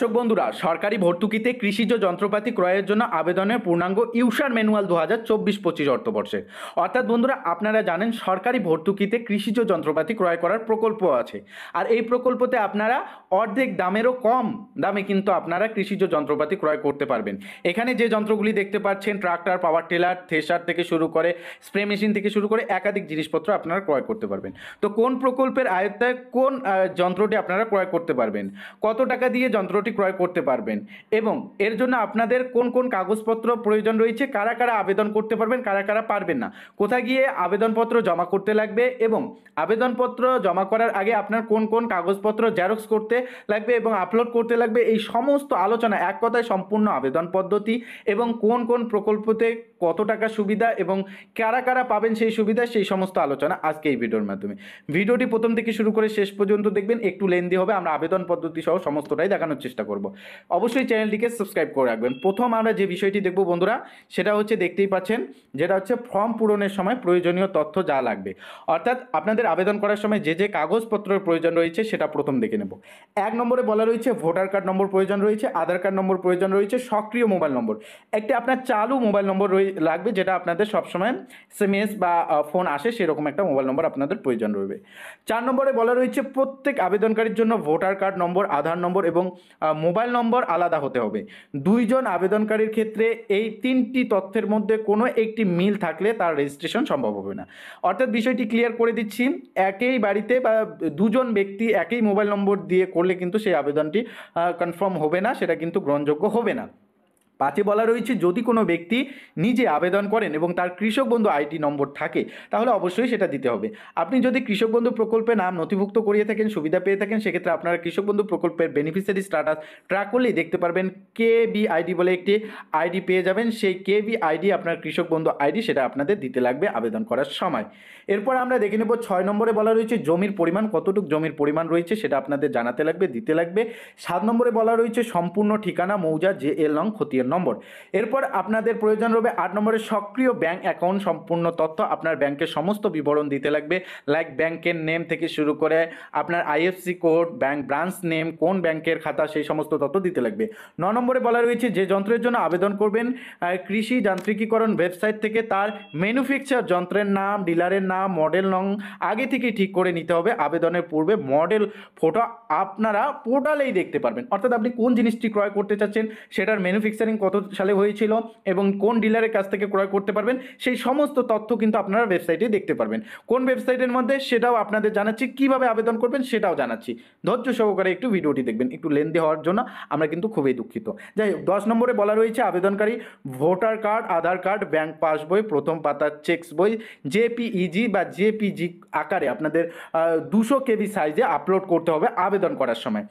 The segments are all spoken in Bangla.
দর্শক বন্ধুরা, সরকারি ভর্তুকিতে কৃষিজ যন্ত্রপাতি ক্রয়ের জন্য আবেদনের পূর্ণাঙ্গ ইউসার ম্যানুয়াল 2024-25 অর্থবর্ষে। অর্থাৎ বন্ধুরা, আপনারা জানেন সরকারি ভর্তুকিতে কৃষিজ যন্ত্রপাতি ক্রয় করার প্রকল্প আছে। আর এই প্রকল্পতে আপনারা অর্ধেক দামেরও কম দামে কিন্তু আপনারা কৃষিজ যন্ত্রপাতি ক্রয় করতে পারবেন। এখানে যে যন্ত্রগুলি দেখতে পাচ্ছেন, ট্রাক্টর, পাওয়ার টিলার, থ্রেশার থেকে শুরু করে স্প্রে মেশিন থেকে শুরু করে একাধিক জিনিসপত্র আপনারা ক্রয় করতে পারবেন। তো কোন প্রকল্পের আয়ত্তায় কোন যন্ত্রটি আপনারা ক্রয় করতে পারবেন, কত টাকা দিয়ে যন্ত্রটি ক্রয় করতে পারবেন এবং এর জন্য আপনাদের কোন কোন কাগজপত্র প্রয়োজন রয়েছে, কারা কারা আবেদন করতে পারবেন, কারা কারা পারবেন না, কোথায় গিয়ে আবেদনপত্র জমা করতে লাগবে এবং আবেদনপত্র জমা করার আগে আপনার কোন কোন কাগজপত্র জেরক্স করতে লাগবে এবং আপলোড করতে লাগবে, এই সমস্ত আলোচনা এক কথায় সম্পূর্ণ আবেদন পদ্ধতি এবং কোন কোন প্রকল্পতে কত টাকা সুবিধা এবং কারা কারা পাবেন সেই সুবিধা, সেই সমস্ত আলোচনা আজকে এই ভিডিওর মাধ্যমে। ভিডিওটি প্রথম থেকে শুরু করে শেষ পর্যন্ত দেখবেন, একটু লেন্দি হবে, আমরা আবেদন পদ্ধতি সহ সমস্তটাই দেখানোর চেষ্টা করব। অবশ্যই চ্যানেলটিকে সাবস্ক্রাইব করে রাখবেন। প্রথম আমরা যে বিষয়টি দেখব বন্ধুরা, সেটা হচ্ছে দেখতেই পাচ্ছেন, যেটা হচ্ছে ফর্ম পূরণের সময় প্রয়োজনীয় তথ্য যা লাগবে। অর্থাৎ আপনাদের আবেদন করার সময় যে যে কাগজপত্রের প্রয়োজন রয়েছে সেটা প্রথম দেখে নেব। 1 নম্বরে বলা রয়েছে ভোটার কার্ড নম্বর প্রয়োজন রয়েছে, আধার কার্ড নম্বর প্রয়োজন রয়েছে, সক্রিয় মোবাইল নম্বর, একটি আপনার চালু মোবাইল নম্বর লাগবে, যেটা আপনাদের সবসময় SMS বা ফোন আসে সেরকম একটা মোবাইল নম্বর আপনাদের প্রয়োজন রয়েছে। 4 নম্বরে বলা রয়েছে প্রত্যেক আবেদনকারীর জন্য ভোটার কার্ড নম্বর, আধার নম্বর এবং মোবাইল নম্বর আলাদা হতে হবে। 2 জন আবেদনকারীর ক্ষেত্রে এই 3টি তথ্যের মধ্যে কোনো একটি মিল থাকলে তার রেজিস্ট্রেশন সম্ভব হবে না। অর্থাৎ বিষয়টি ক্লিয়ার করে দিচ্ছি, একই বাড়িতে বা 2 জন ব্যক্তি একই মোবাইল নম্বর দিয়ে করলে কিন্তু সেই আবেদনটি কনফার্ম হবে না, সেটা কিন্তু গ্রহণযোগ্য হবে না। 5 বলা রয়েছে যদি কোনো ব্যক্তি নিজে আবেদন করেন এবং তার কৃষক বন্ধু আইডি নম্বর থাকে তাহলে অবশ্যই সেটা দিতে হবে। আপনি যদি কৃষক বন্ধু প্রকল্পে নাম নথিভুক্ত করিয়ে থাকেন, সুবিধা পেয়ে থাকেন, সেক্ষেত্রে আপনারা কৃষক বন্ধু প্রকল্পের বেনিফিশিয়ারি স্ট্যাটাস ট্র্যাক করলেই দেখতে পারবেন KBID বলে একটি আইডি পেয়ে যাবেন। সেই KBID আপনার কৃষক বন্ধু আইডি, সেটা আপনাদের দিতে লাগবে আবেদন করার সময়। এরপর আমরা দেখে নেব 6 নম্বরে বলা রয়েছে জমির পরিমাণ, কতটুকু জমির পরিমাণ রয়েছে সেটা আপনাদের জানাতে লাগবে, দিতে লাগবে। 7 নম্বরে বলা রয়েছে সম্পূর্ণ ঠিকানা, মৌজা, JL নং, খতিয়ান নম্বর। এরপর আপনাদের প্রয়োজন রবে 8 নম্বরে সক্রিয় ব্যাংক অ্যাকাউন্ট সম্পূর্ণ তথ্য, আপনার ব্যাংকের সমস্ত বিবরণ দিতে লাগবে, লাইক ব্যাংকের নেম থেকে শুরু করে আপনার IFSC code, bank branch name, কোন ব্যাংকের খাতা, সেই সমস্ত তথ্য দিতে লাগবে। 9 নম্বরে বলা রয়েছে যে যন্ত্রের জন্য আবেদন করবেন কৃষি যান্ত্রিকীকরণ ওয়েবসাইট থেকে তার ম্যানুফ্যাকচার যন্ত্রের নাম, ডিলারের নাম, মডেল নং আগে থেকে ঠিক করে নিতে হবে। আবেদনের পূর্বে মডেল ফটো আপনারা পোর্টালেই দেখতে পারবেন। অর্থাৎ আপনি কোন জিনিসটি ক্রয় করতে চাচ্ছেন, সেটার ম্যানুফ্যাকচারিং কত সালে হয়েছিল এবং কোন ডিলারের কাছ থেকে ক্রয় করতে পারবেন, সেই সমস্ত তথ্য কিন্তু আপনারা ওয়েবসাইটে দেখতে পারবেন। কোন ওয়েবসাইটের মধ্যে সেটাও আপনাদের জানাচ্ছি, কিভাবে আবেদন করবেন সেটাও জানাচ্ছি। ধৈর্য সহকারে একটু ভিডিওটি দেখবেন, একটু লেন্দি হওয়ার জন্য আমরা কিন্তু খুবই দুঃখিত। যাই হোক, 10 নম্বরে বলা রয়েছে আবেদনকারী ভোটার কার্ড, আধার কার্ড, ব্যাংক পাসবই, প্রথম পাতার চেকস বই JPEG বা JPG আকারে আপনাদের 200 KB সাইজে আপলোড করতে হবে আবেদন করার সময়।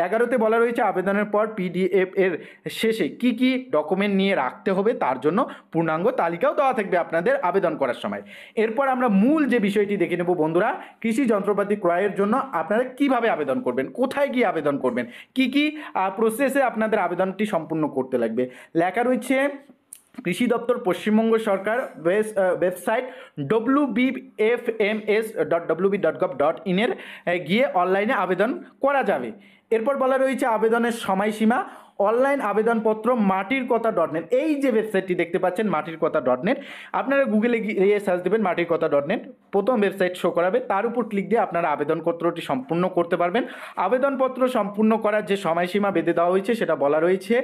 11তে বলা রয়েছে আবেদনের পর PDF এর শেষে কি কি ডকুমেন্ট নিয়ে রাখতে হবে তার জন্য পূর্ণাঙ্গ তালিকাও দেওয়া থাকবে আপনাদের আবেদন করার সময়। এরপর আমরা মূল যে বিষয়টি দেখে নেব বন্ধুরা, কৃষি যন্ত্রপাতি ক্রয়ের জন্য আপনারা কিভাবে আবেদন করবেন, কোথায় গিয়ে আবেদন করবেন, কি কি প্রসেসে আপনাদের আবেদনটি সম্পূর্ণ করতে লাগবে। লেখা রয়েছে কৃষি দপ্তর, পশ্চিমবঙ্গ সরকার, ওয়েবসাইট wbfms.wb.gov.in এর গিয়ে অনলাইনে আবেদন করা যাবে। এরপর বলা রয়েছে আবেদনের সময়সীমা, অনলাইন আবেদনপত্র মাটির কথা .net, এই যে ওয়েবসাইটটি দেখতে পাচ্ছেন মাটির কথা .net, আপনারা গুগলে গিয়ে সার্চ দেবেন মাটির কথা .net, প্রথম ওয়েবসাইট শো করাবে, তার উপর ক্লিক দিয়ে আপনারা আবেদনপত্রটি সম্পূর্ণ করতে পারবেন। আবেদনপত্র সম্পূর্ণ করার যে সময়সীমা বেঁধে দেওয়া হয়েছে সেটা বলা রয়েছে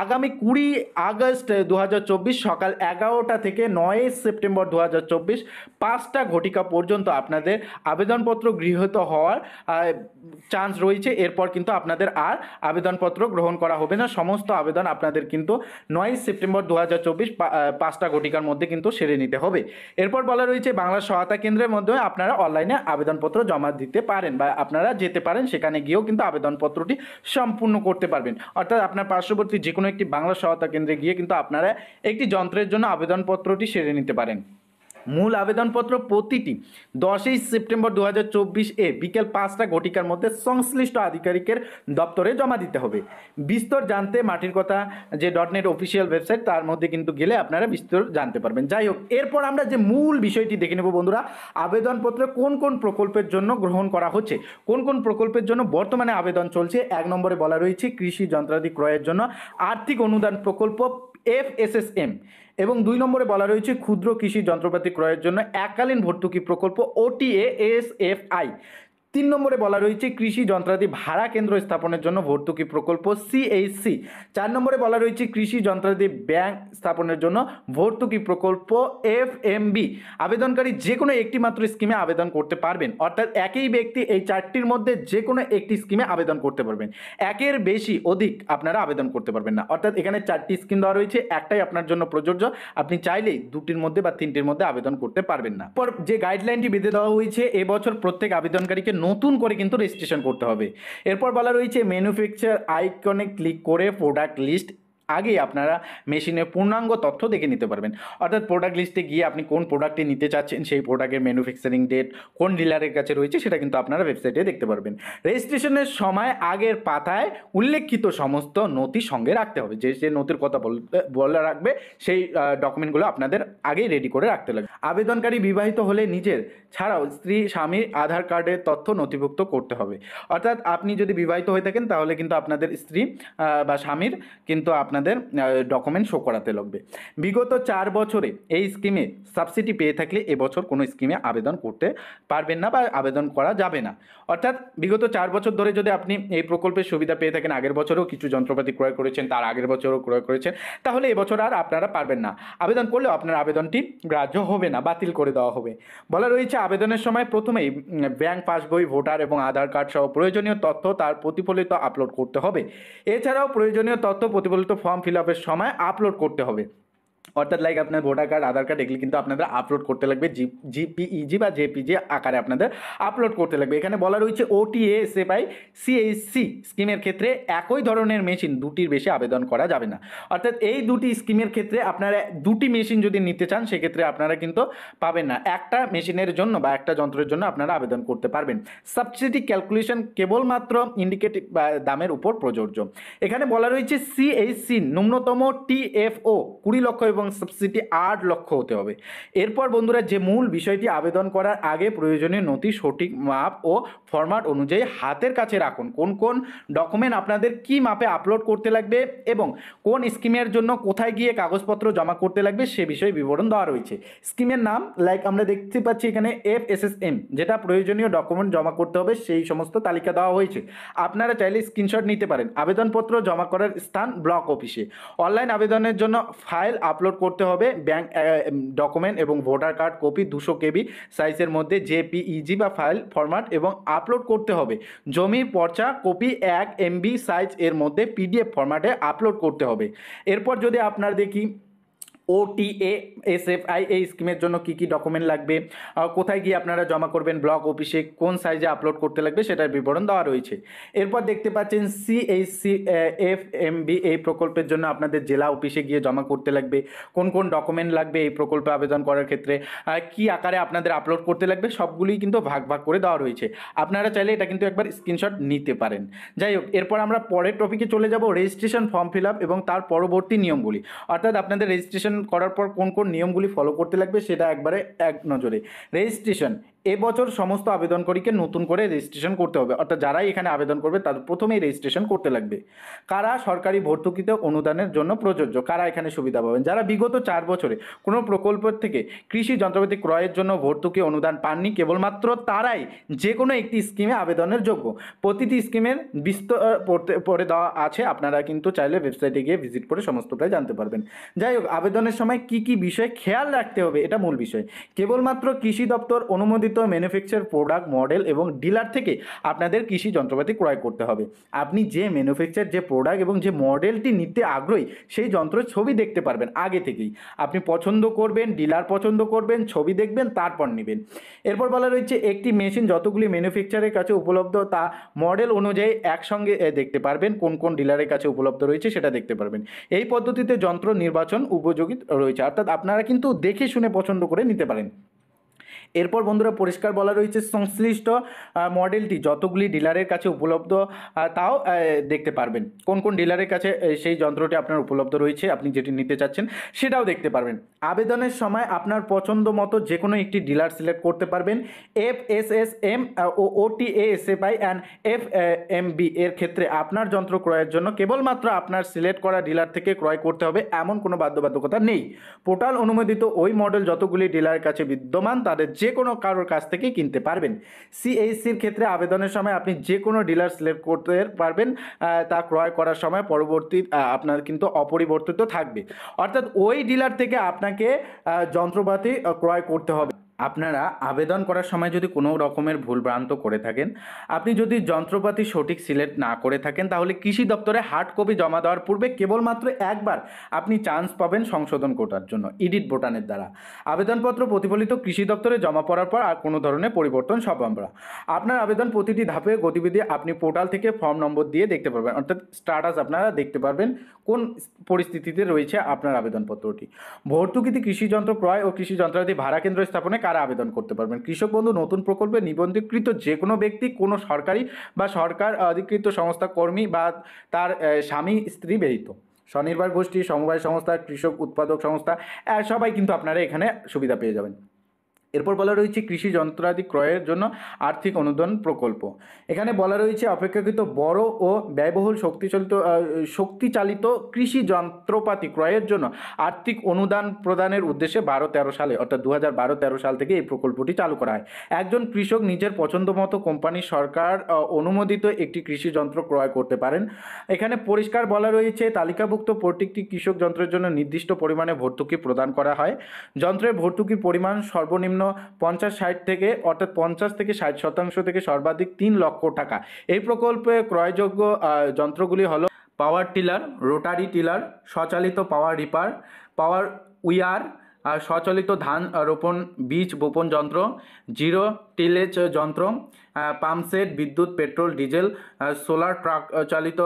আগামী 20 আগস্ট 2024 সকাল 11টা থেকে 9 সেপ্টেম্বর 2024 5টা ঘটিকা পর্যন্ত আপনাদের আবেদনপত্র গৃহীত হওয়ার চান্স রয়েছে। এরপর কিন্তু আপনাদের আর আবেদনপত্র গ্রহণ করা হবে না, সমস্ত আবেদন আপনাদের কিন্তু 9 সেপ্টেম্বর 2024 5টা ঘটিকার মধ্যে কিন্তু সেরে নিতে হবে। এরপর বলা রয়েছে বাংলা সহায়তা কেন্দ্রের মধ্যে আপনারা অনলাইনে আবেদনপত্র জমা দিতে পারেন বা আপনারা যেতে পারেন, সেখানে গিয়েও কিন্তু আবেদনপত্রটি সম্পূর্ণ করতে পারবেন। অর্থাৎ আপনার পার্শ্ববর্তী যে কোনো একটি বাংলা সহায়তা কেন্দ্রে গিয়ে কিন্তু আপনারা একটি যন্ত্রের জন্য আবেদনপত্রটি সেরে নিতে পারেন। মূল আবেদনপত্র প্রতিটি 10ই সেপ্টেম্বর 2024 বিকেল 5টা ঘটিকার মধ্যে সংশ্লিষ্ট আধিকারিকের দপ্তরে জমা দিতে হবে। বিস্তর জানতে মাটির কথা যে .net অফিসিয়াল ওয়েবসাইট, তার মধ্যে কিন্তু গেলে আপনারা বিস্তর জানতে পারবেন। যাই হোক, এরপর আমরা যে মূল বিষয়টি দেখে নেব বন্ধুরা, আবেদনপত্র কোন কোন প্রকল্পের জন্য গ্রহণ করা হচ্ছে, কোন কোন প্রকল্পের জন্য বর্তমানে আবেদন চলছে। 1 নম্বরে বলা রয়েছে কৃষি যন্ত্রাদি ক্রয়ের জন্য আর্থিক অনুদান প্রকল্প FSSM, এবং 2 নম্বরে বলা রয়েছে ক্ষুদ্র কৃষি যন্ত্রপাতি ক্রয়ের জন্য এককালীন ভর্তুকি প্রকল্প OTASFI। 3 নম্বরে বলা রয়েছে কৃষি যন্ত্রাদি ভাড়া কেন্দ্র স্থাপনের জন্য ভর্তুকি প্রকল্প CHC। 4 নম্বরে বলা রয়েছে কৃষি যন্ত্রাদি ব্যাংক স্থাপনের জন্য ভর্তুকি প্রকল্প FMB। আবেদনকারী যে কোনো একটি মাত্র স্কিমে আবেদন করতে পারবেন, অর্থাৎ একই ব্যক্তি এই 4টির মধ্যে যে কোনো একটি স্কিমে আবেদন করতে পারবেন, একের বেশি অধিক আপনারা আবেদন করতে পারবেন না। অর্থাৎ এখানে 4টি স্কিম দেওয়া রয়েছে, একটাই আপনার জন্য প্রযোজ্য, আপনি চাইলেই 2টির মধ্যে বা 3টির মধ্যে আবেদন করতে পারবেন না। পর যে গাইডলাইনটি বেঁধে দেওয়া হয়েছে, এবছর প্রত্যেক আবেদনকারীকে নতুন করে কিন্তু রেজিস্ট্রেশন করতে হবে। এরপর বলা রয়েছে ম্যানুফ্যাকচার আইকনে ক্লিক করে প্রোডাক্ট লিস্ট আগে আপনারা মেশিনের পূর্ণাঙ্গ তথ্য দেখে নিতে পারবেন। অর্থাৎ প্রোডাক্ট লিস্টে গিয়ে আপনি কোন প্রোডাক্টটি নিতে চাচ্ছেন, সেই প্রোডাক্টের ম্যানুফ্যাকচারিং ডেট কোন ডিলারের কাছে রয়েছে সেটা কিন্তু আপনারা ওয়েবসাইটে দেখতে পারবেন। রেজিস্ট্রেশনের সময় আগের পাতায় উল্লেখিত সমস্ত নথি সঙ্গে রাখতে হবে, যে নথির কথা বলে রাখবে সেই ডকুমেন্টগুলো আপনাদের আগেই রেডি করে রাখতে লাগবে। আবেদনকারী বিবাহিত হলে নিজের ছাড়াও স্ত্রী স্বামীর আধার কার্ডের তথ্য নথিভুক্ত করতে হবে। অর্থাৎ আপনি যদি বিবাহিত হয়ে থাকেন তাহলে কিন্তু আপনাদের স্ত্রী বা স্বামীর কিন্তু আপনাদের ডকুমেন্ট শো করাতে লাগবে। বিগত 4 বছরে এই স্কিমে সাবসিডি পেয়ে থাকলে এবছর কোনো স্কিমে আবেদন করতে পারবেন না বা আবেদন করা যাবে না। অর্থাৎ বিগত 4 বছর ধরে যদি আপনি এই প্রকল্পের সুবিধা পেয়ে থাকেন, আগের বছরেও কিছু যন্ত্রপাতি ক্রয় করেছেন, তার আগের বছরও ক্রয় করেছেন, তাহলে এবছর আর আপনারা পারবেন না। আবেদন করলেও আপনার আবেদনটি গ্রাহ্য হবে না, বাতিল করে দেওয়া হবে। বলা রয়েছে আবেদনের সময় প্রথমেই ব্যাংক পাসবই, ভোটার এবং আধার কার্ড সহ প্রয়োজনীয় তথ্য তার প্রতিফলিত আপলোড করতে হবে। এছাড়াও প্রয়োজনীয় তথ্য প্রতিফলিত ফর্ম ফিল আপের সময় আপলোড করতে হবে। অর্থাৎ লাইক আপনার ভোটার কার্ড, আধার কার্ড এগুলি কিন্তু আপনাদের আপলোড করতে লাগবে, জিপিইজি বা জেপিজি আকারে আপনাদের আপলোড করতে লাগবে। এখানে বলা রয়েছে OTASFI CHC স্কিমের ক্ষেত্রে একই ধরনের মেশিন 2টির বেশি আবেদন করা যাবে না। অর্থাৎ এই 2টি স্কিমের ক্ষেত্রে আপনারা 2টি মেশিন যদি নিতে চান সেক্ষেত্রে আপনারা কিন্তু পাবেন না, একটা মেশিনের জন্য বা একটা যন্ত্রের জন্য আপনারা আবেদন করতে পারবেন। সাবসিডি ক্যালকুলেশন কেবলমাত্র ইন্ডিকেটিভ বা দামের উপর প্রযোজ্য। এখানে বলা রয়েছে CHC ন্যূনতম TFO 20 লক্ষ এবং সাবসিডি 8 লক্ষ হতে হবে। এরপর বন্ধুরা যে মূল বিষয়টি, আবেদন করার আগে প্রয়োজনীয় নথি সঠিক মাপ ও ফরম্যাট অনুযায়ী হাতের কাছে রাখুন। কোন কোন ডকুমেন্ট আপনাদের কি মাপে আপলোড করতে লাগবে এবং কোন স্কিমের জন্য কোথায় গিয়ে কাগজপত্র জমা করতে লাগবে সে বিষয়ে বিবরণ দেওয়া রয়েছে। স্কিমের নাম লাইক আমরা দেখতে পাচ্ছি এখানে FSSM, যেটা প্রয়োজনীয় ডকুমেন্ট জমা করতে হবে সেই সমস্ত তালিকা দেওয়া হয়েছে। আপনারা চাইলে স্ক্রিনশট নিতে পারেন। আবেদনপত্র জমা করার স্থান ব্লক অফিসে। অনলাইন আবেদনের জন্য ফাইল আপলোড করতে হবে, ব্যাংক ডকুমেন্ট এবং ভোটার কার্ড কপি 200 KB সাইজের মধ্যে জেপিইজি বা ফাইল ফরম্যাট এবং আপলোড করতে হবে। জমির পর্চা কপি 1 MB সাইজ এর মধ্যে PDF ফরম্যাটে আপলোড করতে হবে। এরপর যদি আপনার দেখি OTASFI এই স্কিমের জন্য কি কি ডকুমেন্ট লাগবে, কোথায় গিয়ে আপনারা জমা করবেন, ব্লক অফিসে কোন সাইজে আপলোড করতে লাগবে সেটার বিবরণ দেওয়া রয়েছে। এরপর দেখতে পাচ্ছেন CHC FMB এই প্রকল্পের জন্য আপনাদের জেলা অফিসে গিয়ে জমা করতে লাগবে। কোন কোন ডকুমেন্ট লাগবে এই প্রকল্পে আবেদন করার ক্ষেত্রে, কি আকারে আপনাদের আপলোড করতে লাগবে, সবগুলোই কিন্তু ভাগ ভাগ করে দেওয়া রয়েছে। আপনারা চাইলে এটা কিন্তু একবার স্ক্রিনশট নিতে পারেন। যাই হোক, এরপর আমরা পরের টপিকে চলে যাব, রেজিস্ট্রেশন ফর্ম ফিল আপ এবং তার পরবর্তী নিয়মগুলি। অর্থাৎ আপনাদের রেজিস্ট্রেশন করার পর কোন কোন নিয়মগুলি ফলো করতে লাগবে সেটা একবারে এক নজরে। রেজিস্ট্রেশন এবছর সমস্ত আবেদনকারীকে নতুন করে রেজিস্ট্রেশন করতে হবে। অর্থাৎ যারাই এখানে আবেদন করবে তাদের প্রথমেই রেজিস্ট্রেশন করতে লাগবে। কারা সরকারি ভর্তুকিতে অনুদানের জন্য প্রযোজ্য, কারা এখানে সুবিধা পাবেন, যারা বিগত 4 বছরে কোনো প্রকল্প থেকে কৃষি যন্ত্রপাতি ক্রয়ের জন্য ভর্তুকি অনুদান পাননি, কেবলমাত্র তারাই যে কোনো একটি স্কিমে আবেদনের যোগ্য। প্রতিটি স্কিমের বিস্তর পড়ে দেওয়া আছে, আপনারা কিন্তু চাইলে ওয়েবসাইটে গিয়ে ভিজিট করে সমস্তটাই জানতে পারবেন। যাই হোক, আবেদনের সময় কি কি বিষয় খেয়াল রাখতে হবে এটা মূল বিষয়। কেবলমাত্র কৃষি দপ্তর অনুমোদিত অনুমোদিত ম্যানুফ্যাকচার, প্রোডাক্ট, মডেল এবং ডিলার থেকে আপনাদের কৃষি যন্ত্রপাতি ক্রয় করতে হবে। আপনি যে ম্যানুফ্যাকচার, যে প্রোডাক্ট এবং যে মডেলটি নিতে আগ্রহী সেই যন্ত্রের ছবি দেখতে পারবেন আগে থেকেই। আপনি পছন্দ করবেন, ডিলার পছন্দ করবেন, ছবি দেখবেন, তারপর নেবেন। এরপর বলা রয়েছে একটি মেশিন যতগুলি ম্যানুফ্যাকচারের কাছে উপলব্ধ তা মডেল অনুযায়ী একসঙ্গে দেখতে পারবেন, কোন কোন ডিলারের কাছে উপলব্ধ রয়েছে সেটা দেখতে পারবেন। এই পদ্ধতিতে যন্ত্র নির্বাচন উপযোগী রয়েছে, অর্থাৎ আপনারা কিন্তু দেখে শুনে পছন্দ করে নিতে পারেন। এরপর বন্ধুরা পরিষ্কার বলা রয়েছে সংশ্লিষ্ট মডেলটি যতগুলি ডিলারের কাছে উপলব্ধ তাও দেখতে পারবেন, কোন কোন ডিলারের কাছে সেই যন্ত্রটি আপনার উপলব্ধ রয়েছে, আপনি যেটি নিতে চাচ্ছেন সেটাও দেখতে পারবেন। আবেদনের সময় আপনার পছন্দ মতো যে কোনো একটি ডিলার সিলেক্ট করতে পারবেন। FSSM ও OTASFI অ্যান্ড FMB এর ক্ষেত্রে আপনার যন্ত্র ক্রয়ের জন্য কেবলমাত্র আপনার সিলেক্ট করা ডিলার থেকে ক্রয় করতে হবে এমন কোনো বাধ্যবাধকতা নেই। পোর্টাল অনুমোদিত ওই মডেল যতগুলি ডিলারের কাছে বিদ্যমান তাদের যে কোনো কারোর কাছ থেকে কিনতে পারবেন। CHCর ক্ষেত্রে আবেদনের সময় আপনি যে কোনো ডিলার সিলেক্ট করতে পারবেন, তা ক্রয় করার সময় পরবর্তী আপনার কিন্তু অপরিবর্তিত থাকবে, অর্থাৎ ওই ডিলার থেকে আপনাকে যন্ত্রপাতি ক্রয় করতে হবে। আপনারা আবেদন করার সময় যদি কোনো রকমের ভুলভ্রান্ত করে থাকেন, আপনি যদি যন্ত্রপাতি সঠিক সিলেক্ট না করে থাকেন, তাহলে কৃষি দপ্তরে হার্ড কপি জমা দেওয়ার পূর্বে কেবলমাত্র একবার আপনি চান্স পাবেন সংশোধন করার জন্য এডিট বোতামের দ্বারা। আবেদনপত্র প্রতিফলিত কৃষি দপ্তরে জমা পড়ার পর আর কোনো ধরনের পরিবর্তন সম্ভব না। আপনার আবেদন প্রতিটি ধাপে গতিবিধি আপনি পোর্টাল থেকে ফর্ম নম্বর দিয়ে দেখতে পারবেন, অর্থাৎ স্ট্যাটাস আপনারা দেখতে পারবেন কোন পরিস্থিতিতে রয়েছে আপনার আবেদনপত্রটি। ভর্তুকিতে কৃষি যন্ত্র ক্রয় ও কৃষি যন্ত্রাদি ভাড়া কেন্দ্র স্থাপনে কারা আবেদন করতে পারবেন? কৃষক বন্ধু নতুন প্রকল্পে নিবন্ধীকৃত যে কোনো ব্যক্তি, কোনো সরকারি বা সরকার অধিকৃত সংস্থা কর্মী বা তার স্বামী স্ত্রী ব্যতীত, স্বনির্ভর গোষ্ঠী, সমবায় সংস্থা, কৃষক উৎপাদক সংস্থা, সবাই কিন্তু আপনারা এখানে সুবিধা পেয়ে যাবেন। এরপর বলা রয়েছে কৃষি যন্ত্রাদি ক্রয়ের জন্য আর্থিক অনুদান প্রকল্প। এখানে বলা রয়েছে অপেক্ষাকৃত বড় ও ব্যয়বহুল শক্তিচালিত কৃষি যন্ত্রপাতি ক্রয়ের জন্য আর্থিক অনুদান প্রদানের উদ্দেশ্যে 12-13 সালে, অর্থাৎ 2012-13 সাল থেকে এই প্রকল্পটি চালু করা হয়। একজন কৃষক নিজের পছন্দ মতো কোম্পানি সরকার অনুমোদিত একটি কৃষি যন্ত্র ক্রয় করতে পারেন। এখানে পরিষ্কার বলা রয়েছে তালিকাভুক্ত প্রত্যেকটি কৃষক যন্ত্রের জন্য নির্দিষ্ট পরিমাণে ভর্তুকি প্রদান করা হয়। যন্ত্রের ভর্তুকির পরিমাণ সর্বনিম্ন 50-60 থেকে, অর্থাৎ 50 থেকে 60% থেকে সর্বাধিক 3 লক্ষ টাকা। এই প্রকল্পে ক্রয়যোগ্য যন্ত্রগুলি হলো পাওয়ার টিলার, রোটারি টিলার, স্বচালিত পাওয়ার রিপার, পাওয়ার উইয়ার, স্বচালিত ধান রোপণ বীজ বপন যন্ত্র, জিরো টিলেজ যন্ত্র, পাম্পসেট, বিদ্যুৎ, পেট্রোল, ডিজেল, সোলার ট্রাক চালিত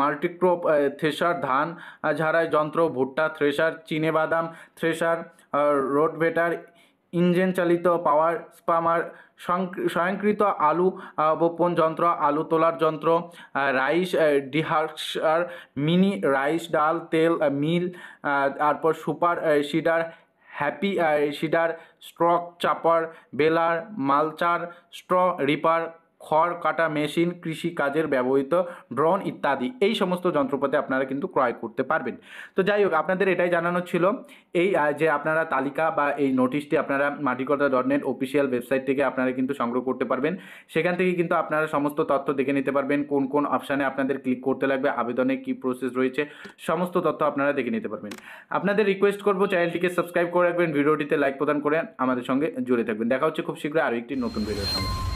মাল্টিক্রপ থ্রেশার, ধান ঝাড়াই যন্ত্র, ভুট্টা থ্রেশার, চিনেবাদাম থ্রেশার, রোটভেটার, ইঞ্জিন চালিত পাওয়ার স্পামার, স্বয়ংক্রিয় আলু বপন যন্ত্র, আলু তোলার যন্ত্র, রাইস ডিহার্সার, মিনি রাইস ডাল তেল মিল, তারপর super seeder, happy seeder, straw chopper, baler, mulcher, straw reaper, খড় কাটা মেশিন, কৃষি কাজের ব্যবহৃত ড্রোন ইত্যাদি। এই সমস্ত যন্ত্রপাতি আপনারা কিন্তু ক্রয় করতে পারবেন। তো যাই হোক, আপনাদের এটাই জানানো ছিল, এই যে আপনারা তালিকা বা এই নোটিশটি আপনারা মাটিকর্তা.net অফিসিয়াল ওয়েবসাইট থেকে আপনারা কিন্তু সংগ্রহ করতে পারবেন। সেখান থেকে কিন্তু আপনারা সমস্ত তথ্য দেখে নিতে পারবেন, কোন কোন অপশানে আপনাদের ক্লিক করতে লাগবে, আবেদনে কী প্রসেস রয়েছে, সমস্ত তথ্য আপনারা দেখে নিতে পারবেন। আপনাদের রিকোয়েস্ট করবো চ্যানেলটিকে সাবস্ক্রাইব করে রাখবেন, ভিডিওটিতে লাইক প্রদান করে আমাদের সঙ্গে জুড়ে থাকবেন। দেখা হচ্ছে খুব শীঘ্রই আরও একটি নতুন ভিডিওর সঙ্গে।